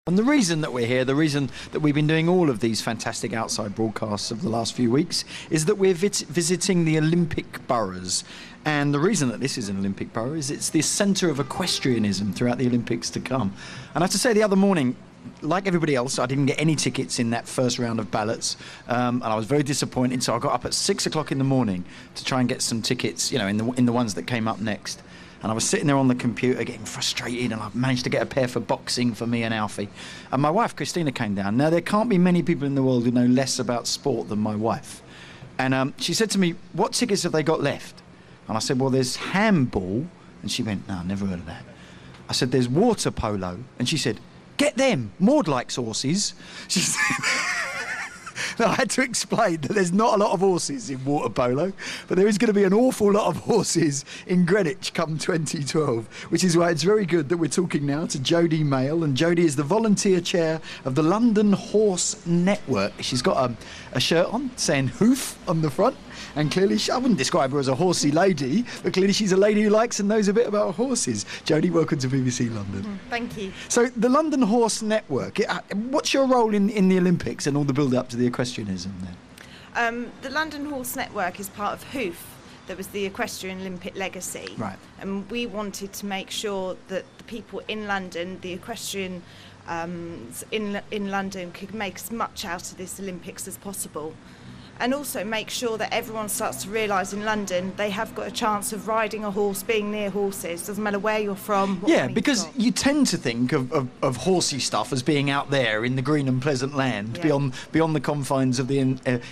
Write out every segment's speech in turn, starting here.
And the reason that we're here, the reason that we've been doing all of these fantastic outside broadcasts of the last few weeks, is that we're visiting the Olympic boroughs. And the reason that this is an Olympic borough is it's the centre of equestrianism throughout the Olympics to come. And I have to say, the other morning, like everybody else, I didn't get any tickets in that first round of ballots, and I was very disappointed. So I got up at 6 o'clock in the morning to try and get some tickets, you know, in the ones that came up next. And I was sitting there on the computer getting frustrated, and I managed to get a pair for boxing for me and Alfie. And my wife, Christina, came down. Now, there can't be many people in the world who know less about sport than my wife. And she said to me, "What tickets have they got left?" And I said, "Well, there's handball." And she went, "No, never heard of that." I said, "There's water polo." And she said, "Get them. Maud likes horses." She said... Now, I had to explain that there's not a lot of horses in water polo, but there is going to be an awful lot of horses in Greenwich come 2012, which is why it's very good that we're talking now to Jodie Maile. And Jodie is the volunteer chair of the London Horse Network. She's got a shirt on saying Hoof on the front, and clearly, I wouldn't describe her as a horsey lady, but clearly she's a lady who likes and knows a bit about horses. Jodie, welcome to BBC London. Thank you. So, the London Horse Network, what's your role in the Olympics and all the build-up to the equestrianism there? The London Horse Network is part of Hoof. That was the Equestrian Olympic legacy. Right. And we wanted to make sure that the people in London, the equestrian in London, could make as much out of this Olympics as possible. And also make sure that everyone starts to realise in London they have got a chance of riding a horse, being near horses. Doesn't matter where you're from. Yeah, because you tend to think of horsey stuff as being out there in the green and pleasant land, yeah, beyond the confines of the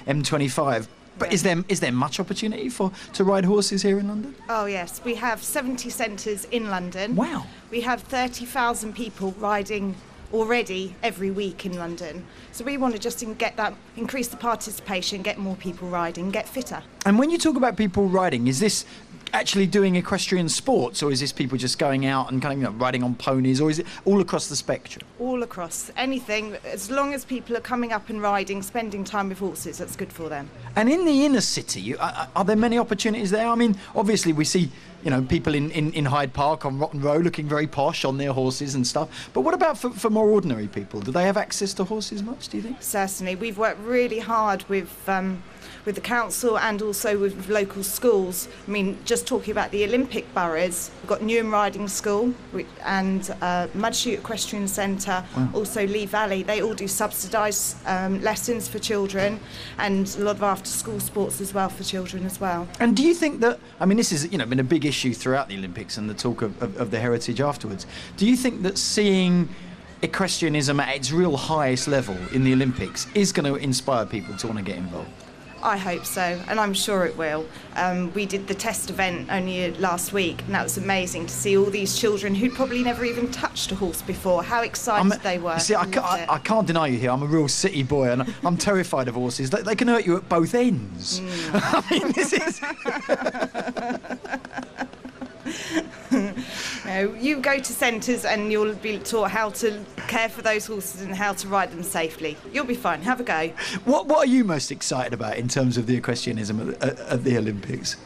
M25. But yeah, is there much opportunity to ride horses here in London? Oh yes, we have 70 centres in London. Wow. We have 30,000 people riding already every week in London. So we want to just increase the participation, get more people riding, get fitter. And when you talk about people riding, is this actually doing equestrian sports, or is this people just going out and kind of, riding on ponies, or is it all across the spectrum? All across, anything. As long as people are coming up and riding, spending time with horses, that's good for them. And in the inner city, are there many opportunities there? I mean, obviously we see, people in Hyde Park on Rotten Row looking very posh on their horses and stuff. But what about for more ordinary people? Do they have access to horses much, do you think? Certainly. We've worked really hard with the council and also with local schools. I mean, just talking about the Olympic boroughs, we've got Newham Riding School and Mudchute Equestrian Centre, wow, also Lee Valley. They all do subsidised lessons for children and a lot of after-school sports as well for children as well. And do you think that, I mean, this has been a big issue throughout the Olympics and the talk of the heritage afterwards. Do you think that seeing equestrianism at its real highest level in the Olympics is going to inspire people to want to get involved? I hope so, and I'm sure it will. We did the test event only last week, and that was amazing to see all these children who'd probably never even touched a horse before, how excited they were. See, I can't deny you here. I'm a real city boy, and I'm terrified of horses. They can hurt you at both ends. I mean, this is... No, you go to centres and you'll be taught how to care for those horses and how to ride them safely. You'll be fine. Have a go. What are you most excited about in terms of the equestrianism at the Olympics?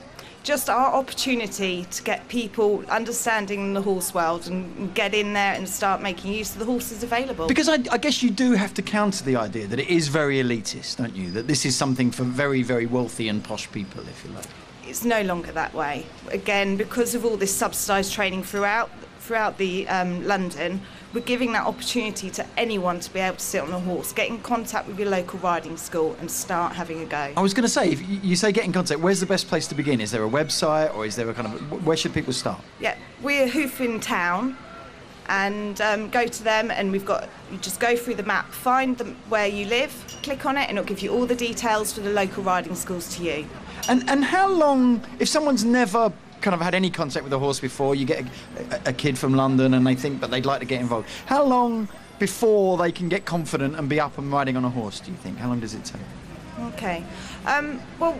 Just our opportunity to get people understanding the horse world and get in there and start making use of the horses available. Because I guess you do have to counter the idea that it is very elitist, don't you? That this is something for very, very wealthy and posh people, if you like. It's no longer that way. Again, because of all this subsidised training throughout the London, we're giving that opportunity to anyone to be able to sit on a horse, get in contact with your local riding school and start having a go. I was going to say, if you say get in contact, where's the best place to begin? Is there a website, or is there a kind of, where should people start? Yeah, we're Hoof in town, and go to them, and you just go through the map, find where you live, click on it, and it'll give you all the details for the local riding schools to you. And how long, if someone's never kind of had any contact with a horse before, you get a kid from London and they think but they'd like to get involved, how long before they can get confident and be up and riding on a horse, do you think? How long does it take? Okay. Well,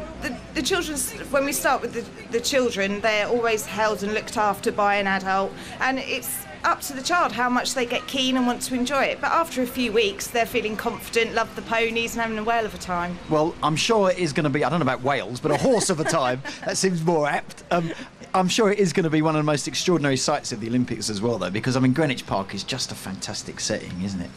the children's, when we start with the children, they're always held and looked after by an adult, and it's up to the child how much they get keen and want to enjoy it. But after a few weeks, they're feeling confident, love the ponies and having a whale of a time. Well, I'm sure it is going to be, I don't know about whales, but a horse of a time. That seems more apt. I'm sure it is going to be one of the most extraordinary sights of the Olympics as well, though, because, I mean, Greenwich Park is just a fantastic setting, isn't it?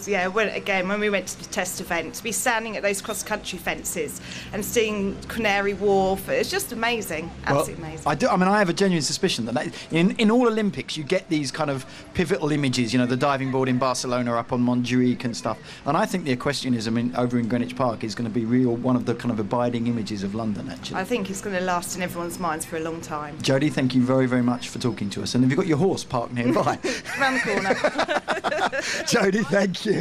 Yeah, when we went to the test event, to be standing at those cross-country fences and seeing Canary Wharf, it's just amazing, absolutely amazing. I have a genuine suspicion that in all Olympics you get these kind of pivotal images, you know, the diving board in Barcelona up on Montjuic and stuff, and I think the Equestrianism over in Greenwich Park is going to be one of the kind of abiding images of London, actually. I think it's going to last in everyone's minds for a long time. Jodie, thank you very, very much for talking to us, and have you got your horse parked nearby? Around the corner. Jodie, thank you.